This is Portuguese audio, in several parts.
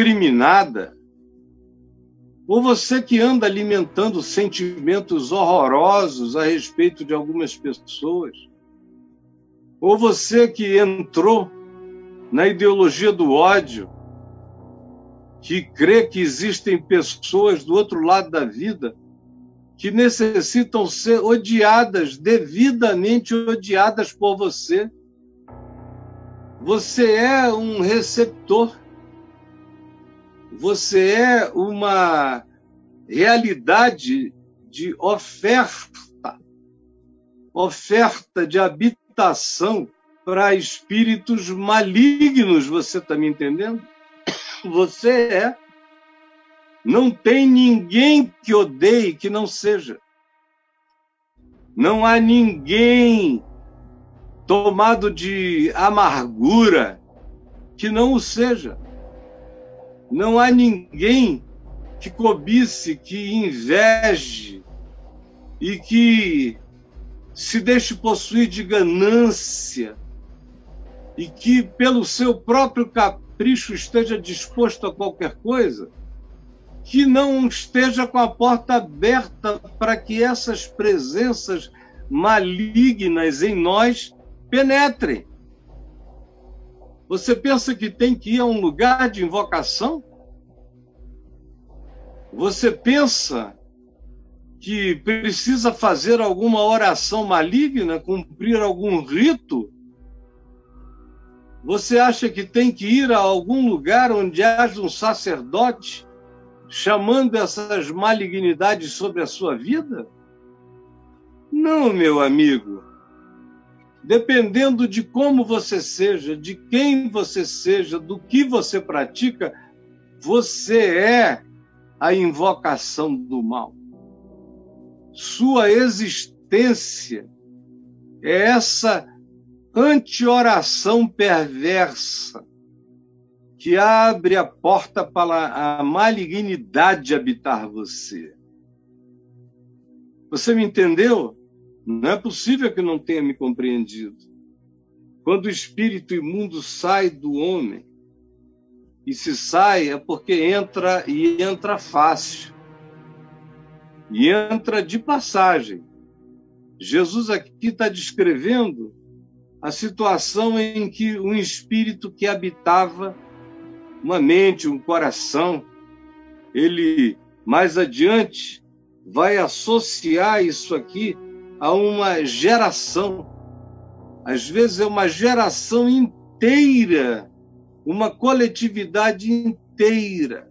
indiscriminada, ou você que anda alimentando sentimentos horrorosos a respeito de algumas pessoas, ou você que entrou na ideologia do ódio, que crê que existem pessoas do outro lado da vida que necessitam ser odiadas, devidamente odiadas por você. Você é um receptor. Você é uma realidade de oferta de habitação para espíritos malignos, você está me entendendo? Você é. Não tem ninguém que odeie que não seja. Não há ninguém tomado de amargura que não o seja. Não há ninguém que cobice, que inveje e que se deixe possuir de ganância e que, pelo seu próprio capricho, esteja disposto a qualquer coisa, que não esteja com a porta aberta para que essas presenças malignas em nós penetrem. Você pensa que tem que ir a um lugar de invocação? Você pensa que precisa fazer alguma oração maligna, cumprir algum rito? Você acha que tem que ir a algum lugar onde haja um sacerdote chamando essas malignidades sobre a sua vida? Não, meu amigo. Dependendo de como você seja, de quem você seja, do que você pratica, você é a invocação do mal. Sua existência é essa anti-oração perversa que abre a porta para a malignidade habitar você. Você me entendeu? Não é possível que não tenha me compreendido. Quando o espírito imundo sai do homem, e se sai é porque entra, e entra fácil. E entra de passagem. Jesus aqui está descrevendo a situação em que um espírito que habitava uma mente, um coração, ele, mais adiante, vai associar isso aqui a uma geração. Às vezes é uma geração inteira, uma coletividade inteira,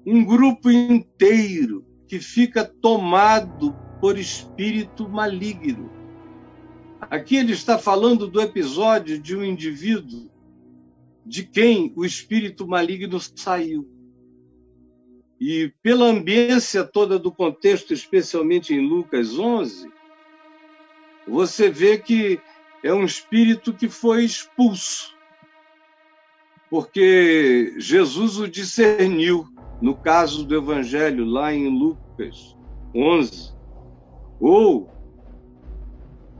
um grupo inteiro que fica tomado por espírito maligno. Aqui ele está falando do episódio de um indivíduo de quem o espírito maligno saiu. E pela ambiência toda do contexto, especialmente em Lucas 11, você vê que é um espírito que foi expulso, porque Jesus o discerniu, no caso do Evangelho, lá em Lucas 11, ou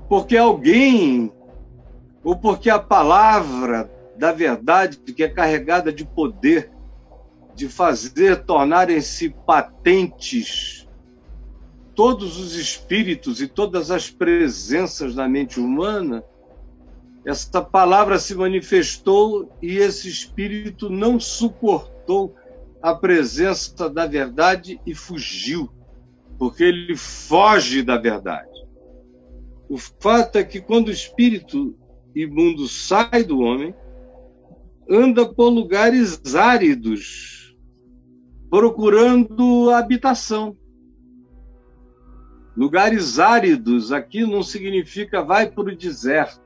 porque alguém, ou porque a palavra da verdade, que é carregada de poder, de fazer tornarem-se patentes todos os espíritos e todas as presenças da mente humana, essa palavra se manifestou e esse espírito não suportou a presença da verdade e fugiu, porque ele foge da verdade. O fato é que quando o espírito imundo sai do homem, anda por lugares áridos, procurando habitação. Lugares áridos aqui não significa vai para o deserto,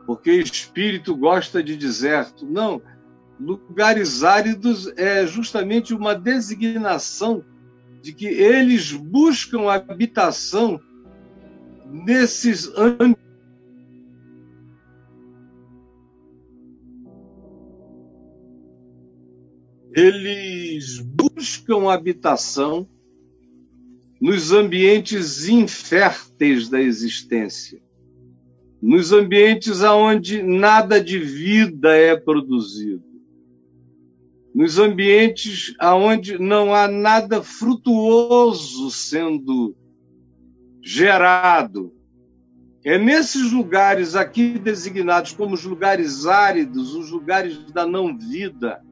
porque espírito gosta de deserto. Não, lugares áridos é justamente uma designação de que eles buscam habitação nesses ambientes. Eles buscam habitação nos ambientes inférteis da existência, nos ambientes onde nada de vida é produzido, nos ambientes onde não há nada frutuoso sendo gerado. É nesses lugares aqui designados como os lugares áridos, os lugares da não-vida,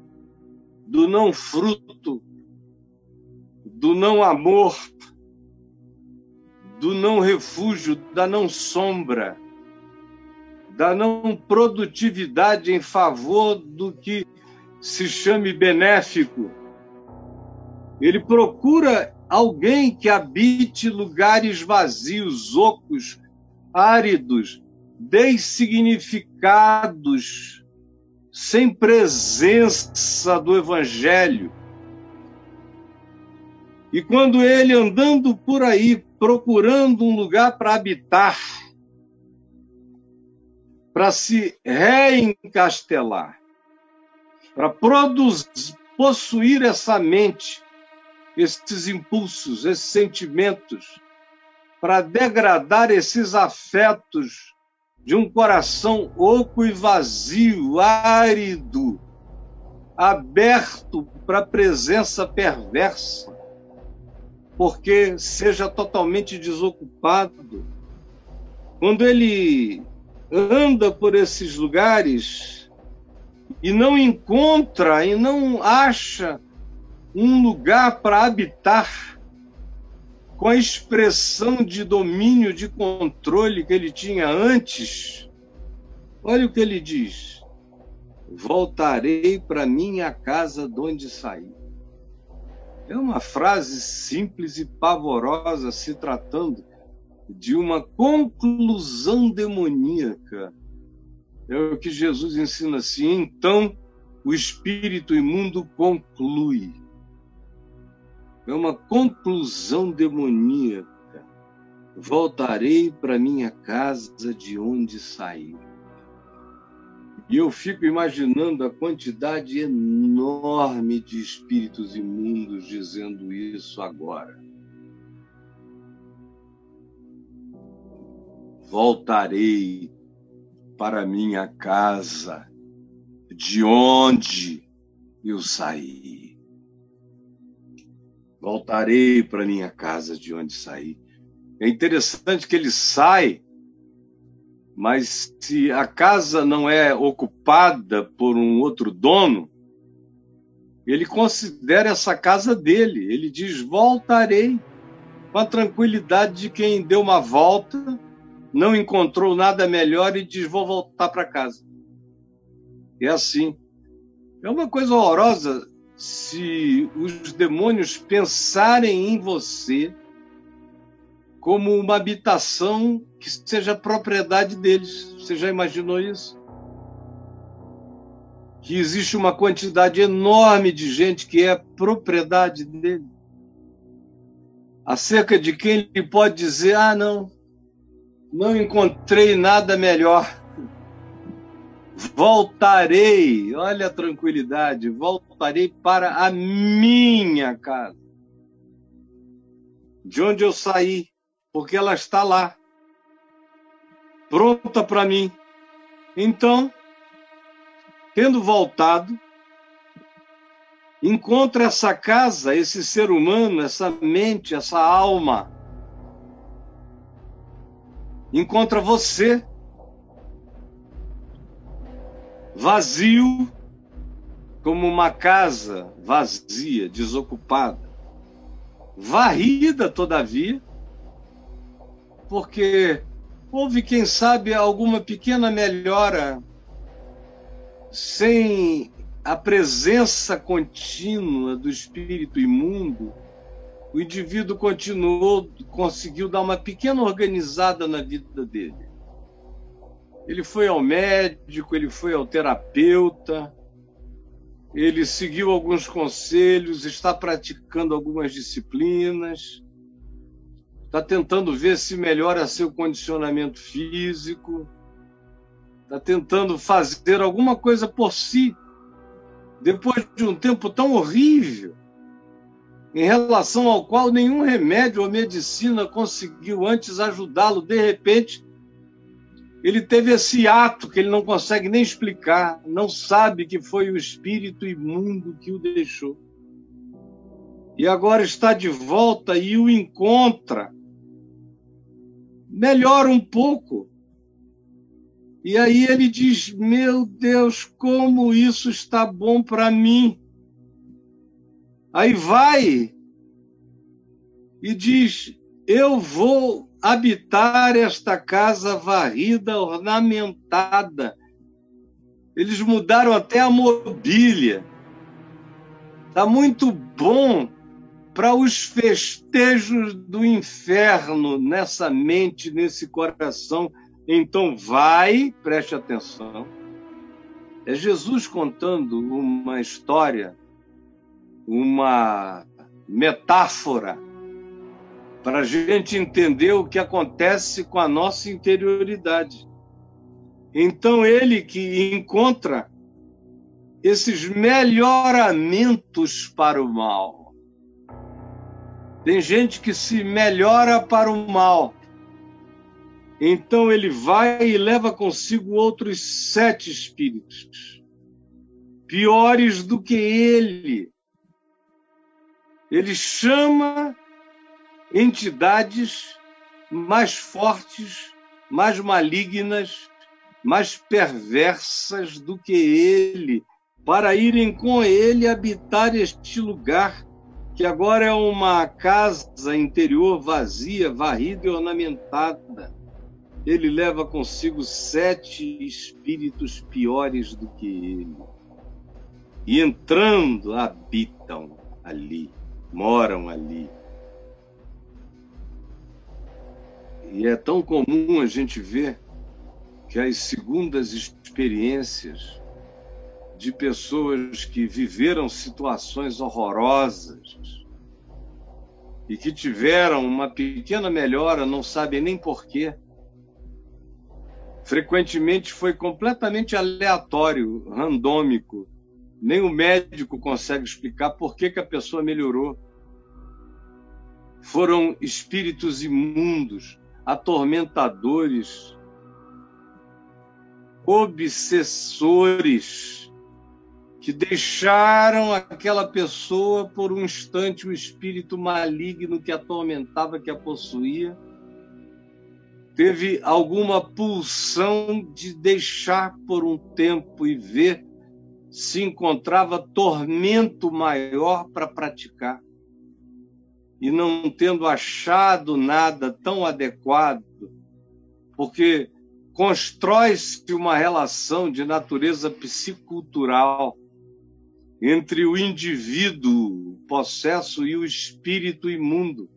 do não-fruto, do não-amor, do não-refúgio, da não-sombra, da não-produtividade em favor do que se chame benéfico. Ele procura alguém que habite lugares vazios, ocos, áridos, dessignificados, sem presença do Evangelho. E quando ele, andando por aí, procurando um lugar para habitar, para se reencastelar, para possuir essa mente, esses impulsos, esses sentimentos, para degradar esses afetos de um coração oco e vazio, árido, aberto para a presença perversa, porque seja totalmente desocupado. Quando ele anda por esses lugares e não encontra e não acha um lugar para habitar com a expressão de domínio, de controle que ele tinha antes, olha o que ele diz: voltarei para minha casa de onde saí. É uma frase simples e pavorosa, se tratando de uma conclusão demoníaca. É o que Jesus ensina assim: então o espírito imundo conclui. É uma conclusão demoníaca. Voltarei para minha casa de onde saí. E eu fico imaginando a quantidade enorme de espíritos imundos dizendo isso agora. Voltarei para minha casa de onde eu saí. Voltarei para minha casa de onde saí. É interessante que ele sai, mas se a casa não é ocupada por um outro dono, ele considera essa casa dele. Ele diz: voltarei, com a tranquilidade de quem deu uma volta, não encontrou nada melhor e diz: vou voltar para casa. É assim. É uma coisa horrorosa se os demônios pensarem em você como uma habitação que seja propriedade deles. Você já imaginou isso? Que existe uma quantidade enorme de gente que é propriedade dele, acerca de quem ele pode dizer: ah, não encontrei nada melhor. Voltarei, olha a tranquilidade, voltarei para a minha casa, de onde eu saí, porque ela está lá, pronta para mim. Então, tendo voltado, encontra essa casa, esse ser humano, essa mente, essa alma. Encontra você, vazio, como uma casa vazia, desocupada, varrida, todavia, porque houve, quem sabe, alguma pequena melhora. Sem a presença contínua do espírito imundo, o indivíduo conseguiu dar uma pequena organizada na vida dele. Ele foi ao médico, ele foi ao terapeuta, ele seguiu alguns conselhos, está praticando algumas disciplinas, está tentando ver se melhora seu condicionamento físico, está tentando fazer alguma coisa por si, depois de um tempo tão horrível, em relação ao qual nenhum remédio ou medicina conseguiu antes ajudá-lo. De repente, Ele teve esse ato que ele não consegue nem explicar, não sabe que foi o espírito imundo que o deixou. E agora está de volta e o encontra. Melhora um pouco. E aí ele diz: meu Deus, como isso está bom para mim. Aí vai e diz: eu vou habitar esta casa varrida, ornamentada. Eles mudaram até a mobília. Está muito bom para os festejos do inferno nessa mente, nesse coração. Então vai, preste atenção. É Jesus contando uma história, uma metáfora, para a gente entender o que acontece com a nossa interioridade. Então ele que encontra esses melhoramentos para o mal. Tem gente que se melhora para o mal. Então ele vai e leva consigo outros 7 espíritos, piores do que ele. Ele chama entidades mais fortes, mais malignas, mais perversas do que ele, para irem com ele habitar este lugar, que agora é uma casa interior vazia, varrida e ornamentada. Ele leva consigo 7 espíritos piores do que ele. E entrando, habitam ali, moram ali. E é tão comum a gente ver que as segundas experiências de pessoas que viveram situações horrorosas e que tiveram uma pequena melhora, não sabem nem porquê. Frequentemente foi completamente aleatório, randômico. Nem o médico consegue explicar por que a pessoa melhorou. Foram espíritos imundos, atormentadores, obsessores, que deixaram aquela pessoa por um instante, o espírito maligno que a atormentava, que a possuía, teve alguma pulsão de deixar por um tempo e ver se encontrava tormento maior para praticar. E não tendo achado nada tão adequado, porque constrói-se uma relação de natureza psicultural entre o indivíduo possesso e o espírito imundo.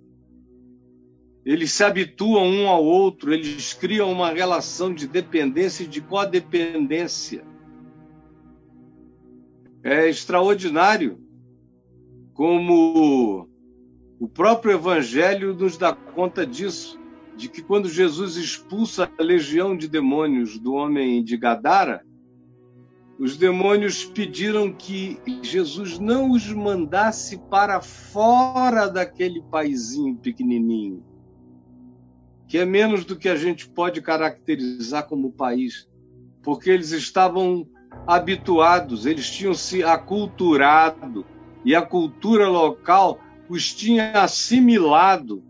Eles se habituam um ao outro, eles criam uma relação de dependência e de codependência. É extraordinário como o próprio Evangelho nos dá conta disso, de que quando Jesus expulsa a legião de demônios do homem de Gadara, os demônios pediram que Jesus não os mandasse para fora daquele paizinho pequenininho, que é menos do que a gente pode caracterizar como país, porque eles estavam habituados, eles tinham se aculturado, e a cultura local os tinha assimilado,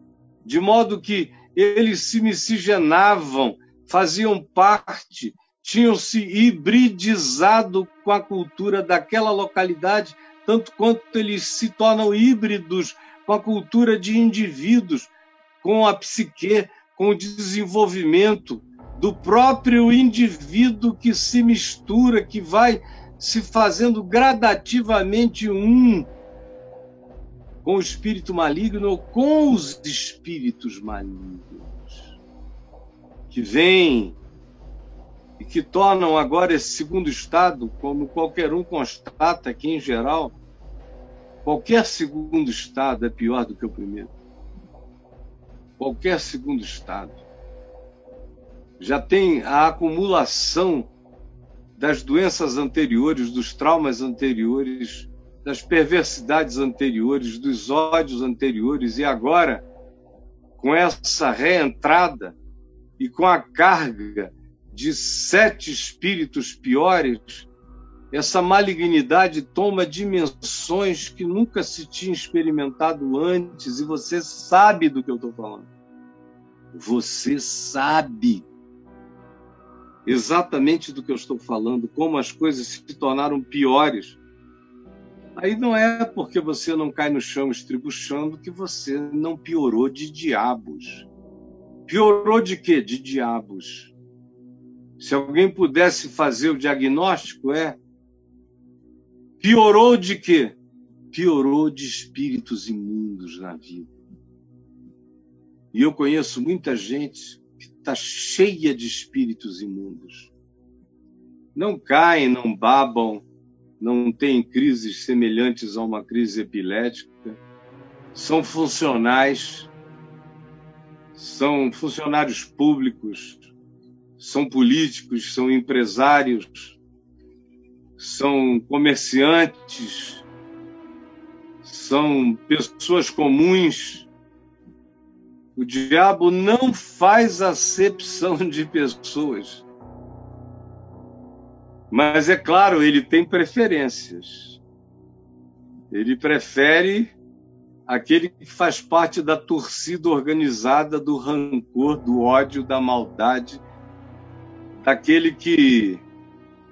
de modo que eles se miscigenavam, faziam parte, tinham se hibridizado com a cultura daquela localidade, tanto quanto eles se tornam híbridos com a cultura de indivíduos, com a psique, com o desenvolvimento do próprio indivíduo que se mistura, que vai se fazendo gradativamente um com o espírito maligno ou com os espíritos malignos, que vêm e que tornam agora esse segundo estado, como qualquer um constata que, em geral, qualquer segundo estado é pior do que o primeiro. Qualquer segundo estado. Já tem a acumulação das doenças anteriores, dos traumas anteriores, das perversidades anteriores, dos ódios anteriores, e agora, com essa reentrada e com a carga de 7 espíritos piores, essa malignidade toma dimensões que nunca se tinha experimentado antes, e você sabe do que eu estou falando. Você sabe exatamente do que eu estou falando, como as coisas se tornaram piores. Aí não é porque você não cai no chão estribuchando que você não piorou de diabos. Piorou de quê? De diabos. Se alguém pudesse fazer o diagnóstico, piorou de quê? Piorou de espíritos imundos na vida. E eu conheço muita gente que está cheia de espíritos imundos. Não caem, não babam, não têm crises semelhantes a uma crise epilética, são funcionais, são funcionários públicos, são políticos, são empresários, são comerciantes, são pessoas comuns. O diabo não faz acepção de pessoas. Mas, é claro, ele tem preferências. Ele prefere aquele que faz parte da torcida organizada do rancor, do ódio, da maldade, daquele que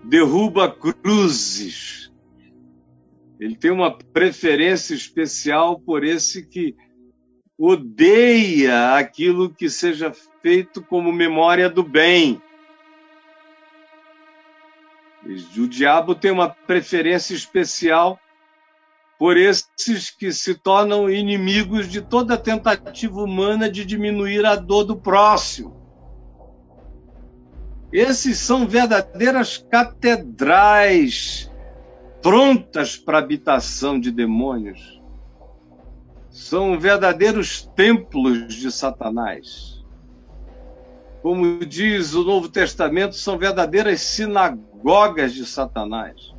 derruba cruzes. Ele tem uma preferência especial por esse que odeia aquilo que seja feito como memória do bem. O diabo tem uma preferência especial por esses que se tornam inimigos de toda tentativa humana de diminuir a dor do próximo. Esses são verdadeiras catedrais prontas para a habitação de demônios. São verdadeiros templos de Satanás. Como diz o Novo Testamento, são verdadeiras sinagogas de Satanás.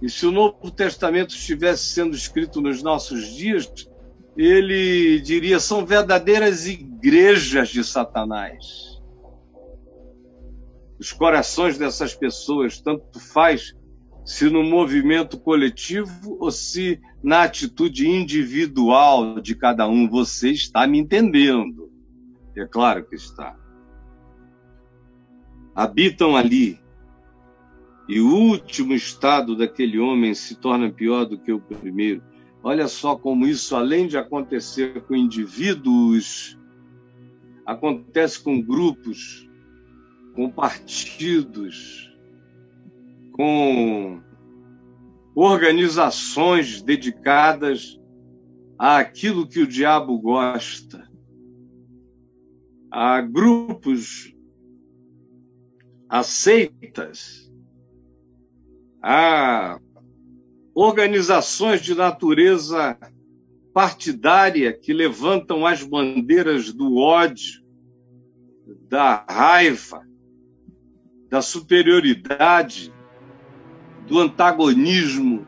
E se o Novo Testamento estivesse sendo escrito nos nossos dias, ele diria, são verdadeiras igrejas de Satanás. Os corações dessas pessoas, tanto faz se no movimento coletivo ou se na atitude individual de cada um. Você está me entendendo? É claro que está. Habitam ali. E o último estado daquele homem se torna pior do que o primeiro. Olha só como isso, além de acontecer com indivíduos, acontece com grupos, com partidos, com organizações dedicadas àquilo que o diabo gosta. Há grupos, há seitas, há organizações de natureza partidária que levantam as bandeiras do ódio, da raiva, da superioridade, do antagonismo,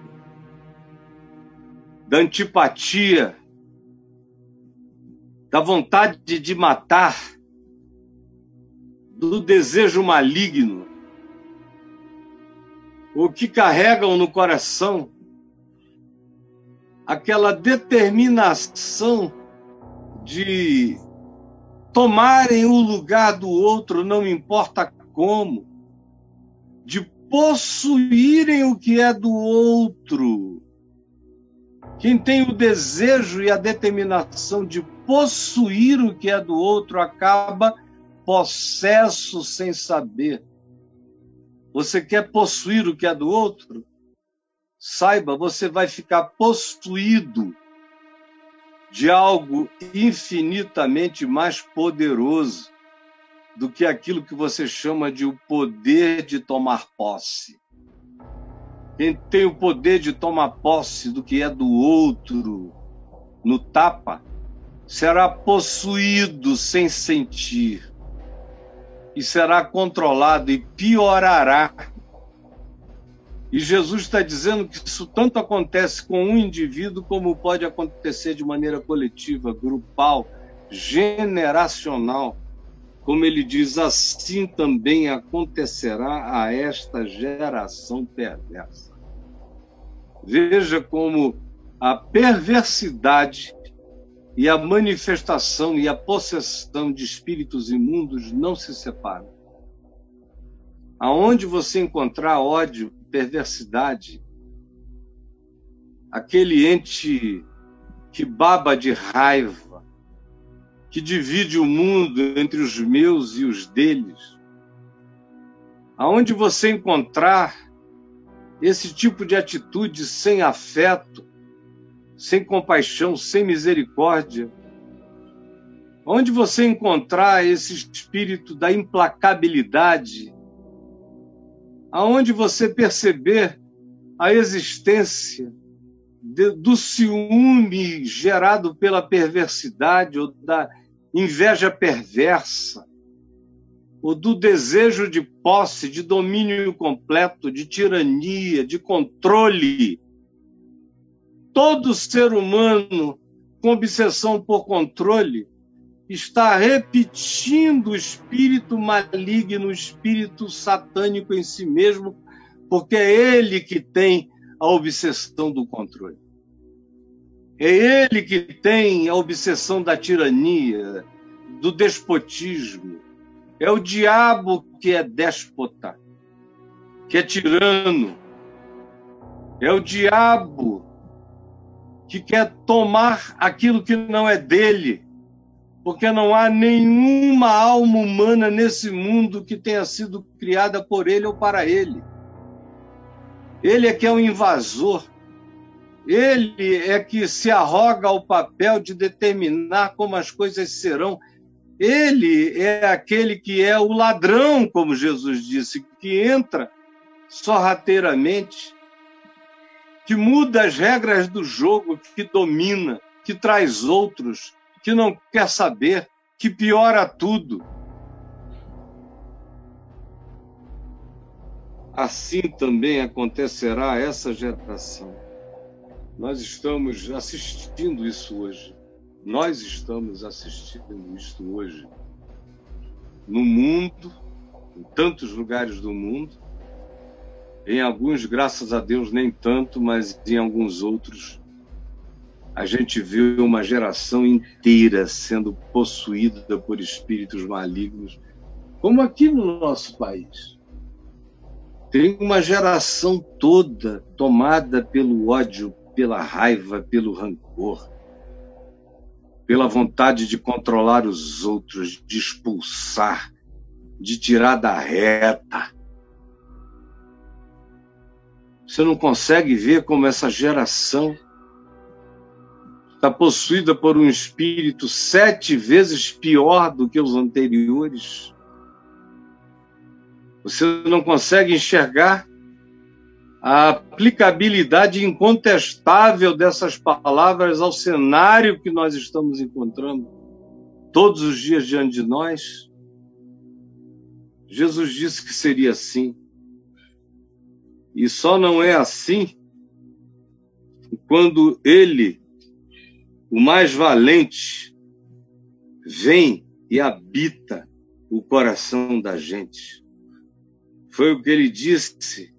da antipatia, da vontade de matar, do desejo maligno, o que carregam no coração aquela determinação de tomarem o lugar do outro, não importa como, de possuírem o que é do outro. Quem tem o desejo e a determinação de possuir o que é do outro acaba possesso sem saber. Você quer possuir o que é do outro? Saiba, você vai ficar possuído de algo infinitamente mais poderoso do que aquilo que você chama de o poder de tomar posse. Quem tem o poder de tomar posse do que é do outro no tapa, será possuído sem sentir e será controlado e piorará. E Jesus está dizendo que isso tanto acontece com um indivíduo como pode acontecer de maneira coletiva, grupal, generacional. como ele diz, assim também acontecerá a esta geração perversa. Veja como a perversidade e a manifestação e a possessão de espíritos imundos não se separam. Aonde você encontrar ódio, perversidade, aquele ente que baba de raiva, que divide o mundo entre os meus e os deles, aonde você encontrar esse tipo de atitude sem afeto, sem compaixão, sem misericórdia, onde você encontrar esse espírito da implacabilidade, aonde você perceber a existência do ciúme gerado pela perversidade ou da inveja perversa, ou do desejo de posse, de domínio completo, de tirania, de controle. Todo ser humano com obsessão por controle está repetindo o espírito maligno, o espírito satânico em si mesmo, porque é ele que tem a obsessão do controle. É ele que tem a obsessão da tirania, do despotismo. É o diabo que é déspota, que é tirano. É o diabo que quer tomar aquilo que não é dele, porque não há nenhuma alma humana nesse mundo que tenha sido criada por ele ou para ele. Ele é que é o invasor. Ele é que se arroga ao papel de determinar como as coisas serão. Ele é aquele que é o ladrão, como Jesus disse, que entra sorrateiramente, que muda as regras do jogo, que domina, que traz outros, que não quer saber, que piora tudo. Assim também acontecerá a essa geração. Nós estamos assistindo isso hoje. Nós estamos assistindo isto hoje. No mundo, em tantos lugares do mundo, em alguns, graças a Deus, nem tanto, mas em alguns outros, a gente vê uma geração inteira sendo possuída por espíritos malignos, como aqui no nosso país. Tem uma geração toda tomada pelo ódio, pela raiva, pelo rancor, pela vontade de controlar os outros, de expulsar, de tirar da reta. Você não consegue ver como essa geração está possuída por um espírito 7 vezes pior do que os anteriores. Você não consegue enxergar a aplicabilidade incontestável dessas palavras ao cenário que nós estamos encontrando todos os dias diante de nós. Jesus disse que seria assim. E só não é assim quando ele, o mais valente, vem e habita o coração da gente. Foi o que ele disse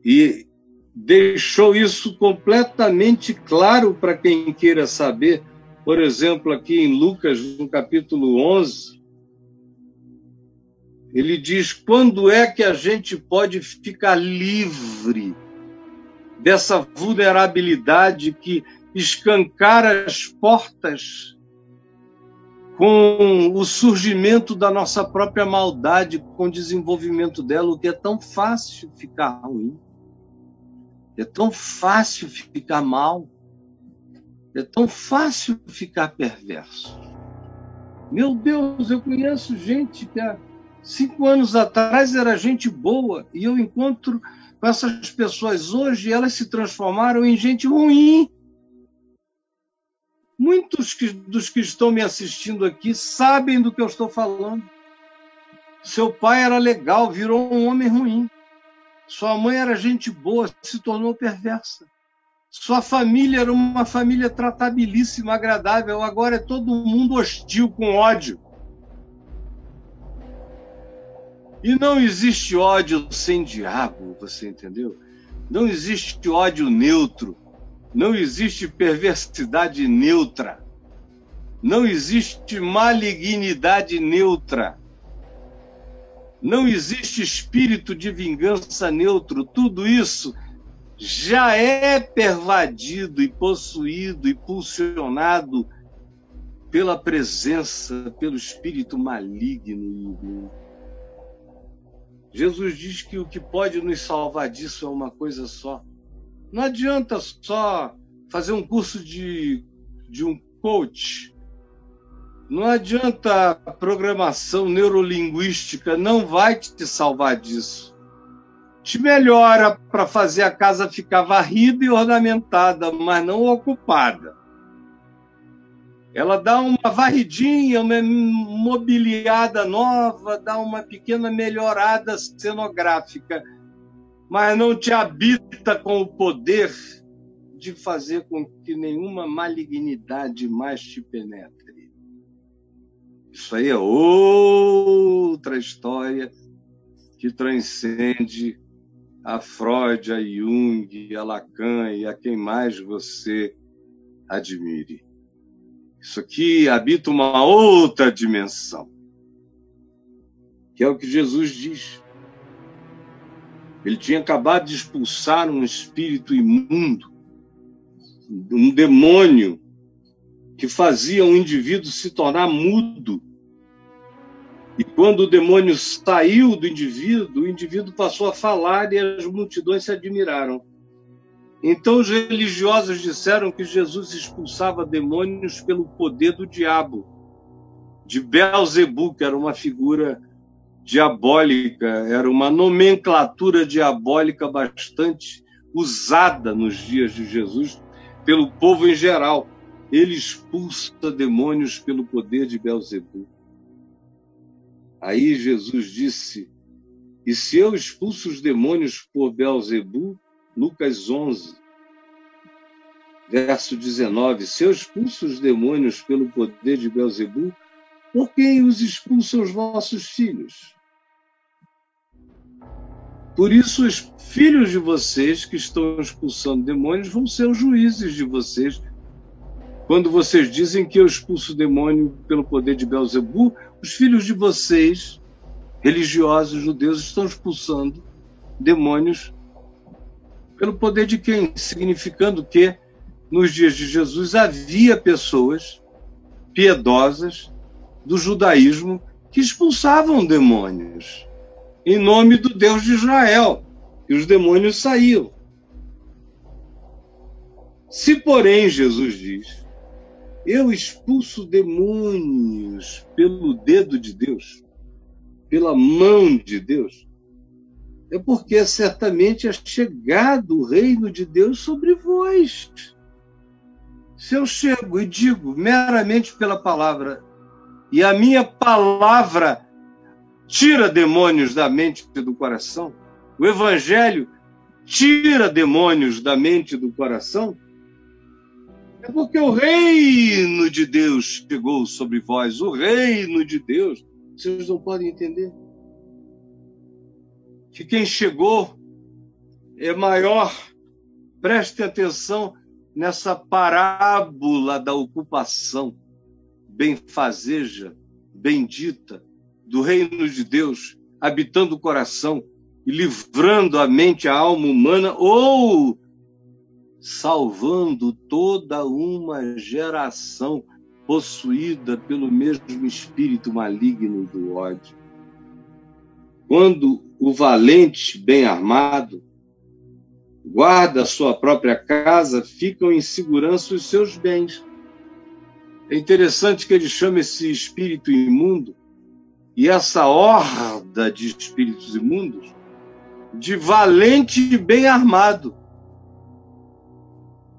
e deixou isso completamente claro para quem queira saber. Por exemplo, aqui em Lucas, no capítulo 11, ele diz: quando é que a gente pode ficar livre dessa vulnerabilidade que escancara as portas com o surgimento da nossa própria maldade, com o desenvolvimento dela, o que é tão fácil ficar ruim, é tão fácil ficar mal, é tão fácil ficar perverso. Meu Deus, eu conheço gente que há 5 anos atrás era gente boa, e eu encontro com essas pessoas hoje, elas se transformaram em gente ruim. Muitos dos que estão me assistindo aqui sabem do que eu estou falando. Seu pai era legal, virou um homem ruim. Sua mãe era gente boa, se tornou perversa. Sua família era uma família tratabilíssima, agradável. Agora é todo mundo hostil, com ódio. E não existe ódio sem diabo, você entendeu? Não existe ódio neutro. Não existe perversidade neutra. Não existe malignidade neutra. Não existe espírito de vingança neutro. Tudo isso já é pervadido e possuído e pulsionado pela presença, pelo espírito maligno. Jesus diz que o que pode nos salvar disso é uma coisa só. Não adianta só fazer um curso de um coach. Não adianta a programação neurolinguística, não vai te salvar disso. Te melhora para fazer a casa ficar varrida e ornamentada, mas não ocupada. Ela dá uma varridinha, uma mobiliada nova, dá uma pequena melhorada cenográfica, mas não te habita com o poder de fazer com que nenhuma malignidade mais te penetre. Isso aí é outra história que transcende a Freud, a Jung, a Lacan e a quem mais você admire. Isso aqui habita uma outra dimensão, que é o que Jesus diz. Ele tinha acabado de expulsar um espírito imundo, um demônio que fazia um indivíduo se tornar mudo. E quando o demônio saiu do indivíduo, o indivíduo passou a falar e as multidões se admiraram. Então os religiosos disseram que Jesus expulsava demônios pelo poder do diabo, de Beelzebu, que era uma figura diabólica, era uma nomenclatura diabólica bastante usada nos dias de Jesus pelo povo em geral. Ele expulsa demônios pelo poder de Beelzebu. Aí Jesus disse, e se eu expulso os demônios por Beelzebu, Lucas 11, verso 19, se eu expulso os demônios pelo poder de Beelzebu, por quem os expulsam os vossos filhos? Por isso, os filhos de vocês que estão expulsando demônios vão ser os juízes de vocês. Quando vocês dizem que eu expulso o demônio pelo poder de Beelzebu, os filhos de vocês, religiosos judeus, estão expulsando demônios pelo poder de quem? Significando que, nos dias de Jesus, havia pessoas piedosas do judaísmo que expulsavam demônios em nome do Deus de Israel, e os demônios saíam. Se, porém, Jesus diz, eu expulso demônios pelo dedo de Deus, pela mão de Deus, é porque certamente é chegado o reino de Deus sobre vós. Se eu chego e digo meramente pela palavra, e a minha palavra tira demônios da mente e do coração, o Evangelho tira demônios da mente e do coração, é porque o reino de Deus chegou sobre vós, o reino de Deus. Vocês não podem entender que quem chegou é maior. Prestem atenção nessa parábola da ocupação benfazeja, bendita, do reino de Deus, habitando o coração e livrando a mente e a alma humana, ou salvando toda uma geração possuída pelo mesmo espírito maligno do ódio. Quando o valente, bem armado, guarda a sua própria casa, ficam em segurança os seus bens. É interessante que ele chama esse espírito imundo e essa horda de espíritos imundos de valente e bem armado.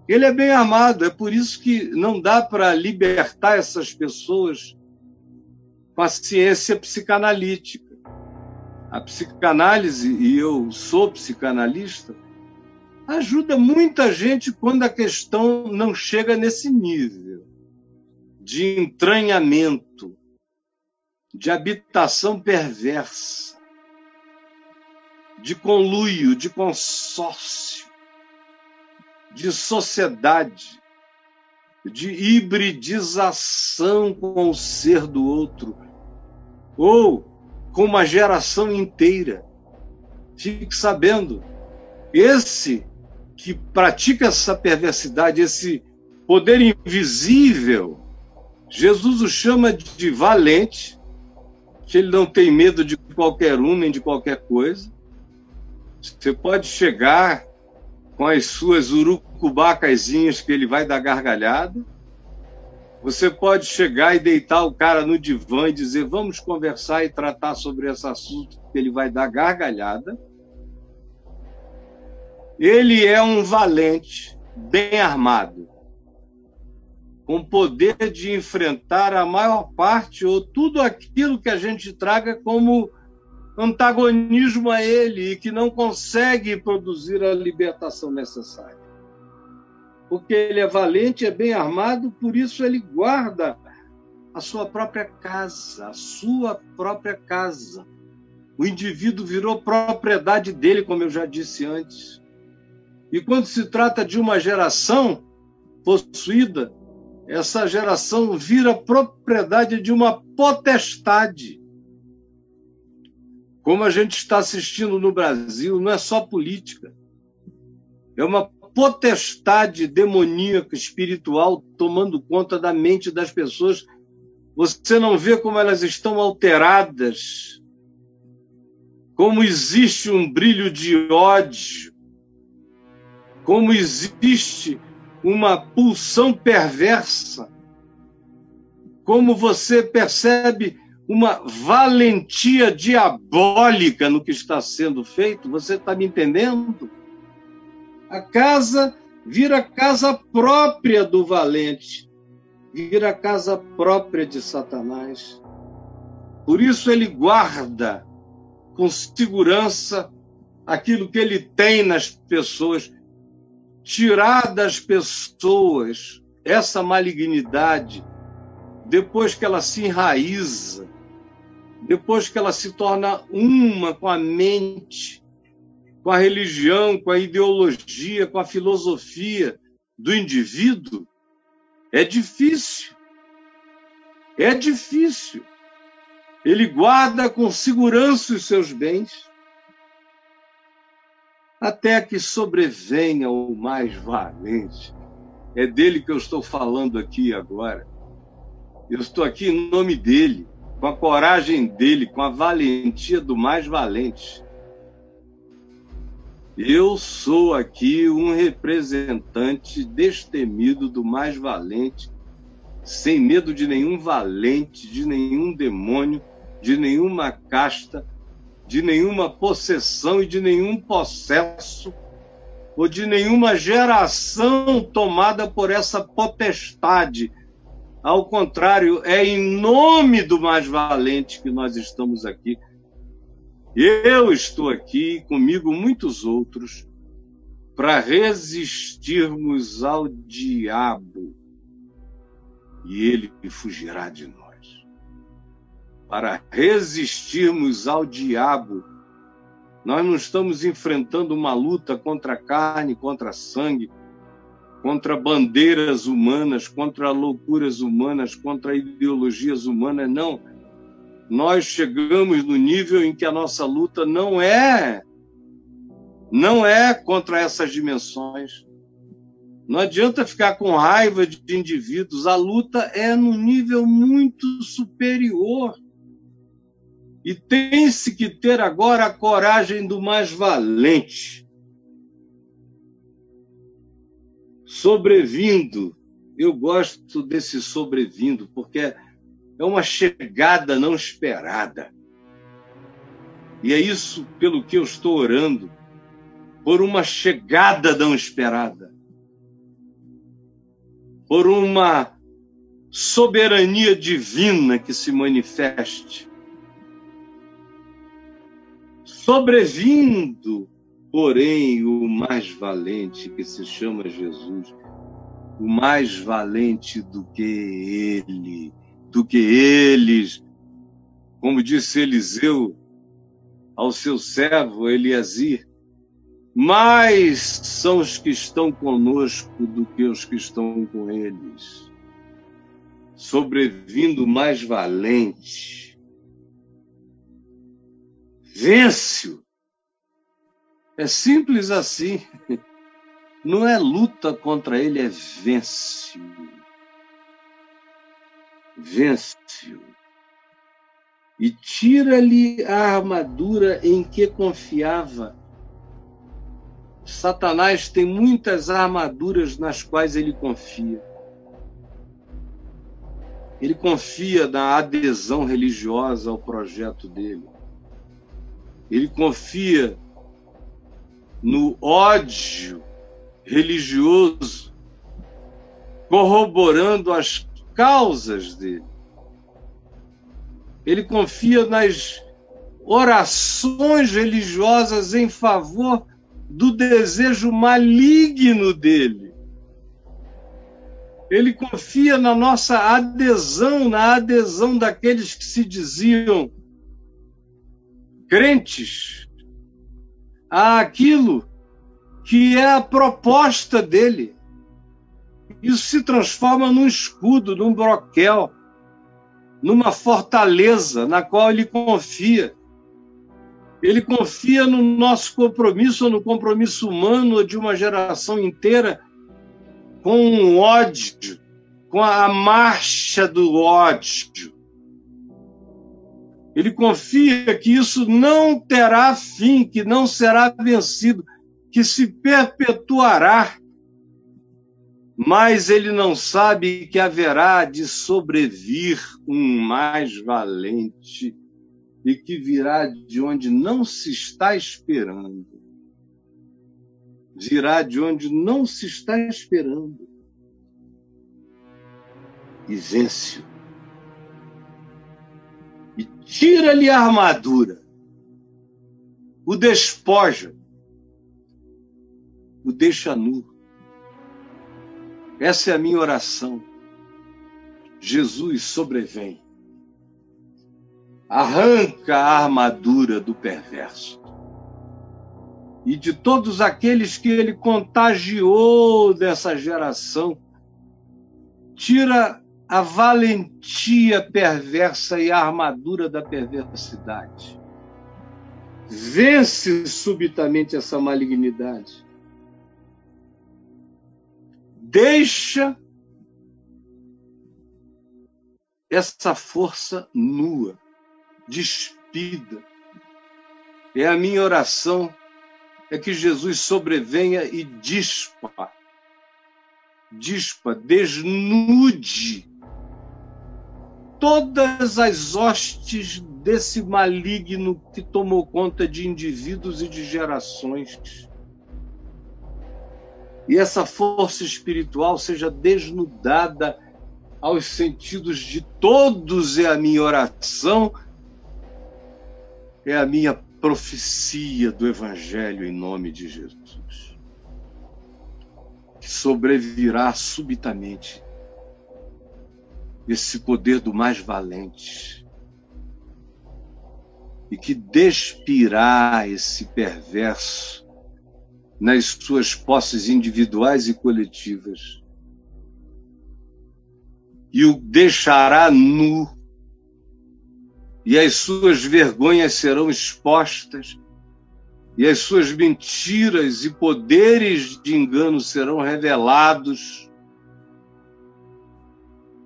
Ele é bem armado, é por isso que não dá para libertar essas pessoas com a ciência psicanalítica. A psicanálise, e eu sou psicanalista, ajuda muita gente quando a questão não chega nesse nível de entranhamento, de habitação perversa. de conluio, de consórcio, de sociedade, de hibridização com o ser do outro, ou com uma geração inteira. Fique sabendo, esse que pratica essa perversidade, esse poder invisível, Jesus o chama de valente, que ele não tem medo de qualquer um, nem de qualquer coisa. Você pode chegar com as suas urucubacazinhas que ele vai dar gargalhada. Você pode chegar e deitar o cara no divã e dizer, vamos conversar e tratar sobre esse assunto, que ele vai dar gargalhada. Ele é um valente, bem armado, com poder de enfrentar a maior parte ou tudo aquilo que a gente traga como antagonismo a ele e que não consegue produzir a libertação necessária. Porque ele é valente, é bem armado, por isso ele guarda a sua própria casa, O indivíduo virou propriedade dele, como eu já disse antes. E quando se trata de uma geração possuída, essa geração vira propriedade de uma potestade. Como a gente está assistindo no Brasil, não é só política. É uma potestade demoníaca, espiritual, tomando conta da mente das pessoas. Você não vê como elas estão alteradas, como existe um brilho de ódio, como existe uma pulsão perversa, como você percebe uma valentia diabólica no que está sendo feito. Você está me entendendo? A casa vira casa própria do valente, vira casa própria de Satanás. Por isso ele guarda com segurança aquilo que ele tem nas pessoas. Tirar das pessoas essa malignidade, depois que ela se enraiza, depois que ela se torna uma com a mente, com a religião, com a ideologia, com a filosofia do indivíduo, é difícil. É difícil. Ele guarda com segurança os seus bens, até que sobrevenha o mais valente. É dele que eu estou falando aqui agora. Eu estou aqui em nome dele, com a coragem dele, com a valentia do mais valente. Eu sou aqui um representante destemido do mais valente, sem medo de nenhum valente, de nenhum demônio, de nenhuma casta, de nenhuma possessão e de nenhum possesso, ou de nenhuma geração tomada por essa potestade. Ao contrário, é em nome do mais valente que nós estamos aqui. Eu estou aqui, comigo muitos outros, para resistirmos ao diabo, e ele fugirá de nós. Para resistirmos ao diabo, nós não estamos enfrentando uma luta contra a carne, contra sangue, contra bandeiras humanas, contra loucuras humanas, contra ideologias humanas, não. Nós chegamos no nível em que a nossa luta não é contra essas dimensões. Não adianta ficar com raiva de indivíduos, a luta é num nível muito superior. E tem-se que ter agora a coragem do mais valente. Sobrevindo, eu gosto desse sobrevindo, porque é uma chegada não esperada. E é isso pelo que eu estou orando, por uma chegada não esperada, por uma soberania divina que se manifeste. Sobrevindo, porém, o mais valente, que se chama Jesus, o mais valente do que ele, do que eles, como disse Eliseu ao seu servo Eliasir: mais são os que estão conosco do que os que estão com eles, sobrevindo mais valente. Vence-o. É simples assim. Não é luta contra ele, é vence-o. Vence-o. E tira-lhe a armadura em que confiava. Satanás tem muitas armaduras nas quais ele confia. Ele confia na adesão religiosa ao projeto dele. Ele confia no ódio religioso, corroborando as causas dele. Ele confia nas orações religiosas em favor do desejo maligno dele. Ele confia na nossa adesão, na adesão daqueles que se diziam crentes àquilo que é a proposta dele. Isso se transforma num escudo, num broquel, numa fortaleza na qual ele confia. Ele confia no nosso compromisso, ou no compromisso humano de uma geração inteira com o ódio, com a marcha do ódio. Ele confia que isso não terá fim, que não será vencido, que se perpetuará. Mas ele não sabe que haverá de sobrevir um mais valente e que virá de onde não se está esperando. Virá de onde não se está esperando. E vence-o. E tira-lhe a armadura. O despoja. O deixa nu. Essa é a minha oração. Jesus sobrevém. Arranca a armadura do perverso. E de todos aqueles que ele contagiou dessa geração, tira a valentia perversa e a armadura da perversidade. Vence subitamente essa malignidade. Deixa essa força nua, despida. É a minha oração, é que Jesus sobrevenha e desnude todas as hostes desse maligno que tomou conta de indivíduos e de gerações. E essa força espiritual seja desnudada aos sentidos de todos, é a minha oração, é a minha profecia do Evangelho em nome de Jesus. Que sobrevirá subitamente esse poder do mais valente e que despirá esse perverso nas suas posses individuais e coletivas e o deixará nu, e as suas vergonhas serão expostas, e as suas mentiras e poderes de engano serão revelados,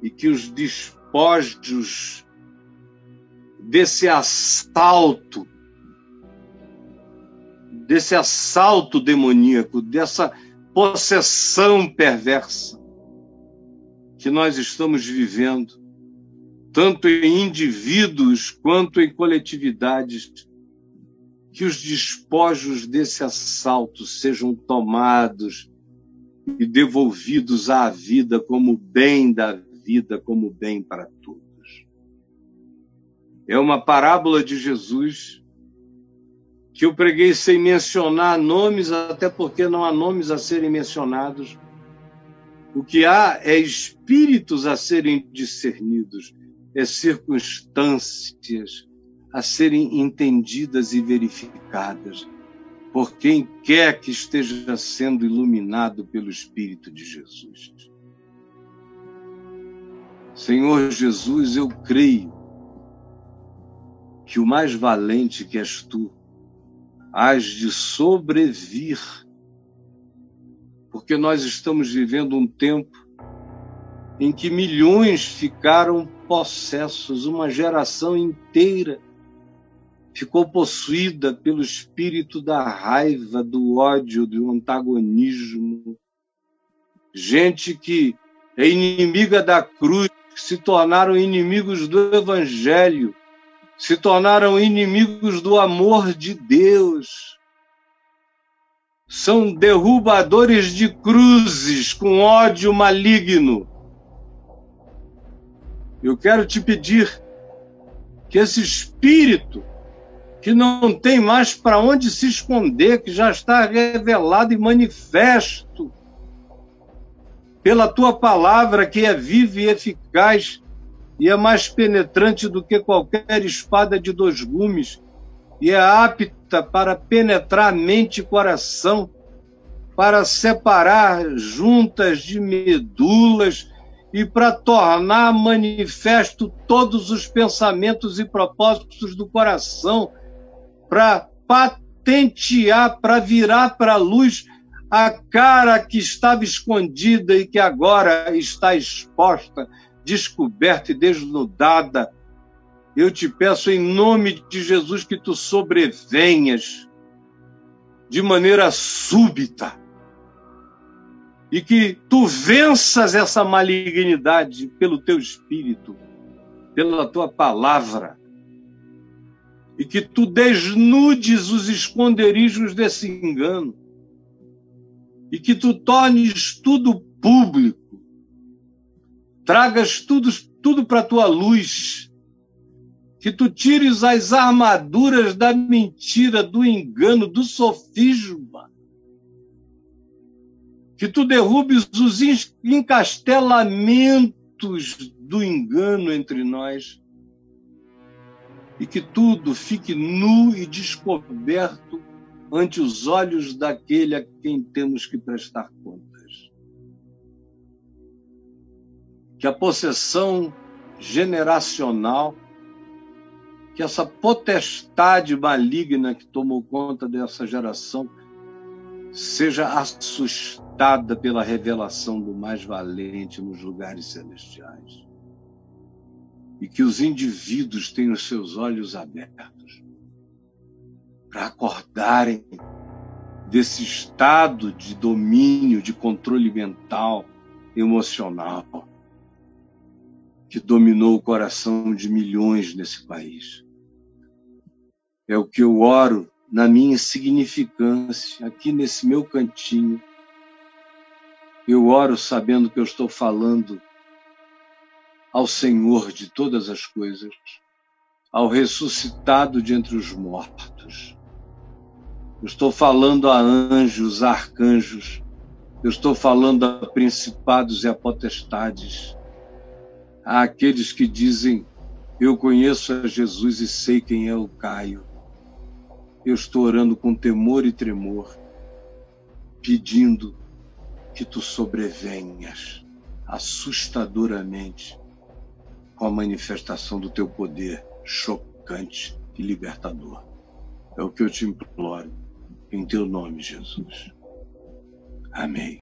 e que os despojos desse assalto demoníaco, dessa possessão perversa que nós estamos vivendo, tanto em indivíduos quanto em coletividades, que os despojos desse assalto sejam tomados e devolvidos à vida como bem da vida, como bem para todos. É uma parábola de Jesus que eu preguei sem mencionar nomes, até porque não há nomes a serem mencionados. O que há é espíritos a serem discernidos, é circunstâncias a serem entendidas e verificadas por quem quer que esteja sendo iluminado pelo Espírito de Jesus. Senhor Jesus, eu creio que o mais valente que és tu, hás de sobrevir, porque nós estamos vivendo um tempo em que milhões ficaram possessos, uma geração inteira ficou possuída pelo espírito da raiva, do ódio, do antagonismo. Gente que é inimiga da cruz, que se tornaram inimigos do Evangelho, se tornaram inimigos do amor de Deus. São derrubadores de cruzes com ódio maligno. Eu quero te pedir que esse espírito, que não tem mais para onde se esconder, que já está revelado e manifesto pela tua palavra, que é viva e eficaz e é mais penetrante do que qualquer espada de 2 gumes e é apta para penetrar mente e coração, para separar juntas de medulas e para tornar manifesto todos os pensamentos e propósitos do coração, para patentear, para virar para a luz a cara que estava escondida e que agora está exposta, descoberta e desnudada. Eu te peço em nome de Jesus que tu sobrevenhas de maneira súbita e que tu venças essa malignidade pelo teu Espírito, pela tua palavra, e que tu desnudes os esconderijos desse engano e que tu tornes tudo público, tragas tudo para a tua luz, que tu tires as armaduras da mentira, do engano, do sofisma, que tu derrubes os encastelamentos do engano entre nós e que tudo fique nu e descoberto ante os olhos daquele a quem temos que prestar contas. Que a possessão generacional, que essa potestade maligna que tomou conta dessa geração seja assustada pela revelação do mais valente nos lugares celestiais. E que os indivíduos tenham os seus olhos abertos para acordarem desse estado de domínio, de controle mental, emocional, que dominou o coração de milhões nesse país. É o que eu oro na minha insignificância, aqui nesse meu cantinho. Eu oro sabendo que eu estou falando ao Senhor de todas as coisas, ao ressuscitado de entre os mortos. Eu estou falando a anjos, a arcanjos, eu estou falando a principados e a potestades, àqueles que dizem, eu conheço a Jesus e sei quem é o Caio. Eu estou orando com temor e tremor, pedindo que tu sobrevenhas assustadoramente com a manifestação do teu poder chocante e libertador. É o que eu te imploro, em teu nome, Jesus. Amém.